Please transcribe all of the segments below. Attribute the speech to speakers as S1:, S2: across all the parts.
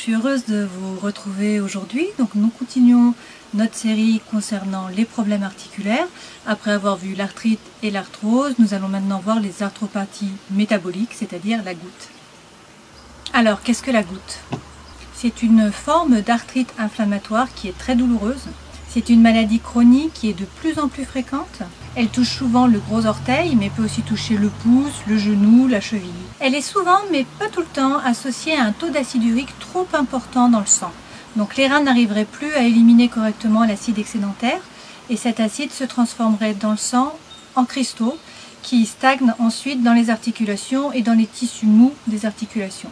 S1: suis heureuse de vous retrouver aujourd'hui. Donc nous continuons notre série concernant les problèmes articulaires. Après avoir vu l'arthrite et l'arthrose, nous allons maintenant voir les arthropathies métaboliques, c'est-à-dire la goutte. Alors, qu'est-ce que la goutte? C'est une forme d'arthrite inflammatoire qui est très douloureuse. C'est une maladie chronique qui est de plus en plus fréquente. Elle touche souvent le gros orteil, mais peut aussi toucher le pouce, le genou, la cheville. Elle est souvent, mais pas tout le temps, associée à un taux d'acide urique trop important dans le sang. Donc les reins n'arriveraient plus à éliminer correctement l'acide excédentaire, et cet acide se transformerait dans le sang en cristaux, qui stagnent ensuite dans les articulations et dans les tissus mous des articulations.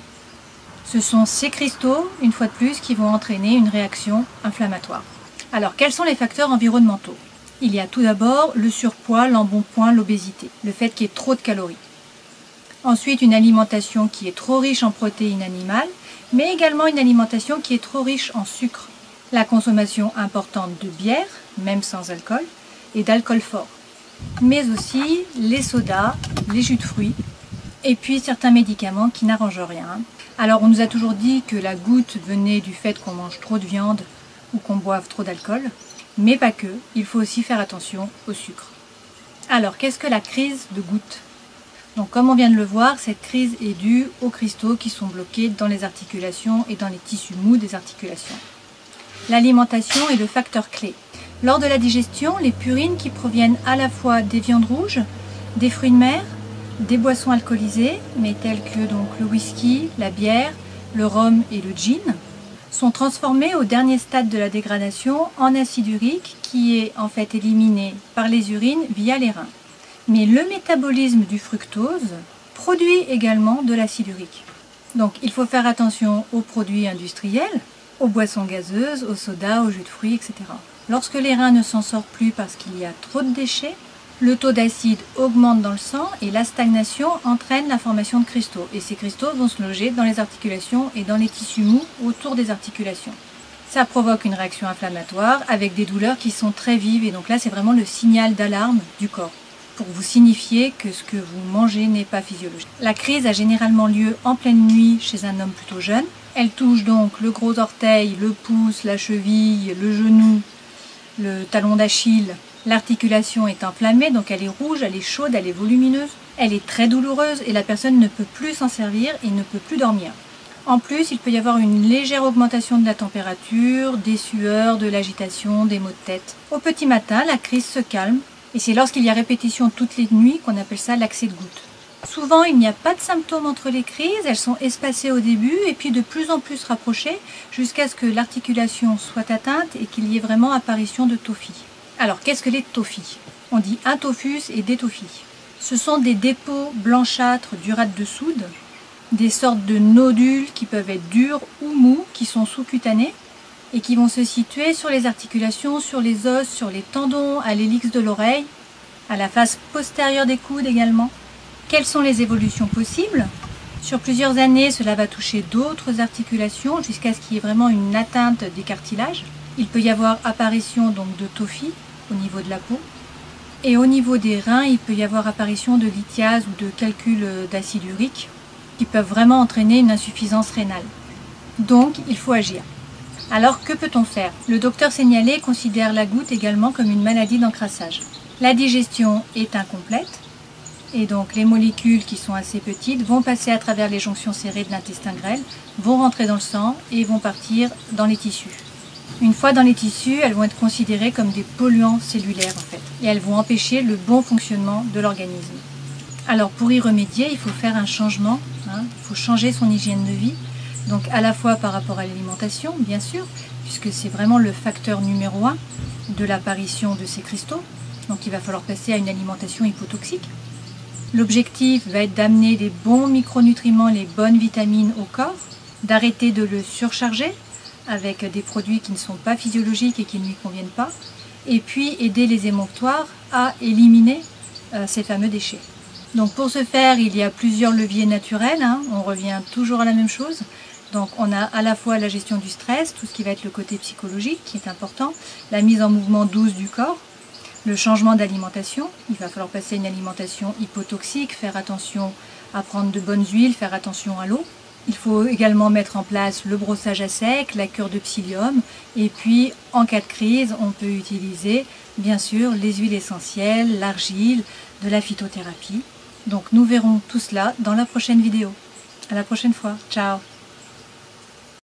S1: Ce sont ces cristaux, une fois de plus, qui vont entraîner une réaction inflammatoire. Alors, quels sont les facteurs environnementaux? Il y a tout d'abord le surpoids, l'embonpoint, l'obésité, le fait qu'il y ait trop de calories. Ensuite, une alimentation qui est trop riche en protéines animales, mais également une alimentation qui est trop riche en sucre. La consommation importante de bière, même sans alcool, et d'alcool fort. Mais aussi les sodas, les jus de fruits, et puis certains médicaments qui n'arrangent rien. Alors, on nous a toujours dit que la goutte venait du fait qu'on mange trop de viande, ou qu'on boive trop d'alcool, mais pas que, il faut aussi faire attention au sucre. Alors, qu'est-ce que la crise de goutte? Donc, comme on vient de le voir, cette crise est due aux cristaux qui sont bloqués dans les articulations et dans les tissus mous des articulations. L'alimentation est le facteur clé. Lors de la digestion, les purines qui proviennent à la fois des viandes rouges, des fruits de mer, des boissons alcoolisées, mais telles que donc le whisky, la bière, le rhum et le gin, sont transformés au dernier stade de la dégradation en acide urique qui est en fait éliminé par les urines via les reins. Mais le métabolisme du fructose produit également de l'acide urique. Donc il faut faire attention aux produits industriels, aux boissons gazeuses, aux sodas, aux jus de fruits, etc. Lorsque les reins ne s'en sortent plus parce qu'il y a trop de déchets, le taux d'acide augmente dans le sang et la stagnation entraîne la formation de cristaux. Et ces cristaux vont se loger dans les articulations et dans les tissus mous autour des articulations. Ça provoque une réaction inflammatoire avec des douleurs qui sont très vives. Et donc là, c'est vraiment le signal d'alarme du corps pour vous signifier que ce que vous mangez n'est pas physiologique. La crise a généralement lieu en pleine nuit chez un homme plutôt jeune. Elle touche donc le gros orteil, le pouce, la cheville, le genou, le talon d'Achille. L'articulation est inflammée, donc elle est rouge, elle est chaude, elle est volumineuse, elle est très douloureuse et la personne ne peut plus s'en servir et ne peut plus dormir. En plus, il peut y avoir une légère augmentation de la température, des sueurs, de l'agitation, des maux de tête. Au petit matin, la crise se calme et c'est lorsqu'il y a répétition toutes les nuits qu'on appelle ça l'accès de goutte. Souvent, il n'y a pas de symptômes entre les crises, elles sont espacées au début et puis de plus en plus rapprochées jusqu'à ce que l'articulation soit atteinte et qu'il y ait vraiment apparition de tophies. Alors, qu'est-ce que les tophies? On dit un tophus et des tophies. Ce sont des dépôts blanchâtres d'urate de soude, des sortes de nodules qui peuvent être durs ou mous, qui sont sous-cutanés et qui vont se situer sur les articulations, sur les os, sur les tendons, à l'hélix de l'oreille, à la face postérieure des coudes également. Quelles sont les évolutions possibles? Sur plusieurs années, cela va toucher d'autres articulations jusqu'à ce qu'il y ait vraiment une atteinte des cartilages. Il peut y avoir apparition donc de tophies au niveau de la peau. Et au niveau des reins, il peut y avoir apparition de lithiase ou de calcul d'acide urique qui peuvent vraiment entraîner une insuffisance rénale. Donc, il faut agir. Alors, que peut-on faire? Le docteur Seignalé considère la goutte également comme une maladie d'encrassage. La digestion est incomplète et donc les molécules qui sont assez petites vont passer à travers les jonctions serrées de l'intestin grêle, vont rentrer dans le sang et vont partir dans les tissus. Une fois dans les tissus, elles vont être considérées comme des polluants cellulaires en fait, et elles vont empêcher le bon fonctionnement de l'organisme. Alors pour y remédier, il faut faire un changement, il faut changer son hygiène de vie, donc à la fois par rapport à l'alimentation, bien sûr, puisque c'est vraiment le facteur numéro 1 de l'apparition de ces cristaux, donc il va falloir passer à une alimentation hypotoxique. L'objectif va être d'amener les bons micronutriments, les bonnes vitamines au corps, d'arrêter de le surcharger, avec des produits qui ne sont pas physiologiques et qui ne lui conviennent pas, et puis aider les émonctoires à éliminer ces fameux déchets. Donc pour ce faire, il y a plusieurs leviers naturels, on revient toujours à la même chose. Donc on a à la fois la gestion du stress, tout ce qui va être le côté psychologique qui est important, la mise en mouvement douce du corps, le changement d'alimentation, il va falloir passer à une alimentation hypotoxique, faire attention à prendre de bonnes huiles, faire attention à l'eau, Il faut également mettre en place le brossage à sec, la cure de psyllium, et puis en cas de crise, on peut utiliser bien sûr les huiles essentielles, l'argile, de la phytothérapie. Donc nous verrons tout cela dans la prochaine vidéo. À la prochaine fois, ciao!